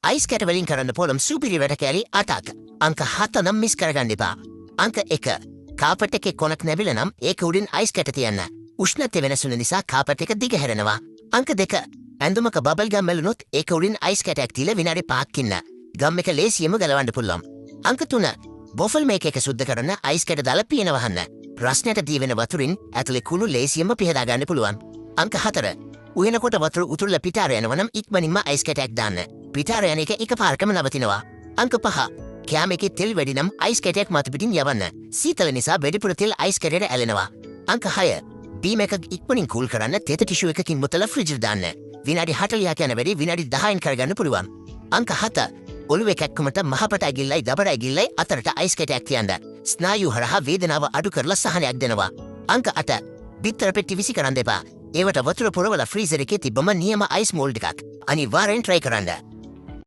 Ice කැට වලින් කරන්න පොළොම් සුපිරි වැඩ කෑලි 8ක්. අංක 7 නම් මිස් කරගන්න එපා. අංක 1. කාපට් එකේ කොනක් නැවිල නම් ඒක උඩින් අයිස් කැට තියන්න. උෂ්ණත්වය වෙනස් වෙන නිසා කාපට් එක දිග හැරෙනවා. අංක 2. ඇඳුමක බබල් ගම් මැලුනොත් ඒක උඩින් අයිස් කැටයක් තියලා විනාඩි 5ක් ඉන්න. ගම් එක ලේසියෙන්ම ගලවන්න පුළුවන්. අංක 3. බොෆල් මේක එක සුද්ධ කරන්න අයිස් කැට දාලා පියන වහන්න. ප්‍රශ්නයට දී වෙන වතුරින් ඇතුලේ කුණු ලේසියෙන්ම පිහදා ගන්න පුළුවන්. අංක 4. උයනකොට වතුර උතුරලා පිටාර යනවා නම් ඉක්මනින්ම අයිස් කැටයක් දාන්න. පිටාර යන එක එකපාරටම නවතිනවා. අංක 5. කෑම එකේ තෙල් වැඩි නම් අයිස් කැටයක් මත පිටින් යවන්න. සීතල නිසා වැඩිපුර තෙල් අයිස් කැටයට ඇලෙනවා. අංක 6. බීම එක ඉක්මනින් කූල් කරන්න තෙත ටිෂු එකකින් මුතලා ෆ්‍රිජ් දාන්න. විනාඩි 40ක් යන වැඩි විනාඩි 10න් කරගන්න පුළුවන්. අංක 7. ඔළුවේ කැක්කමට මහපට ඇගිල්ලයි දබර ඇගිල්ලයි අතරට අයිස් කැටයක් තියන්න. ස්නායු හරහා වේදනාව අඩු කරලා සහනයක් දෙනවා. අංක 8. බිත්තර පෙට්ටි විසි කරන්න එපා. ඒවට වතුර පුරවලා ෆ්‍රීසර් එකේ තිබ්බම නියම අයිස් මෝල්ඩ් එකක්. අනිවාර්යෙන් try කරන්න.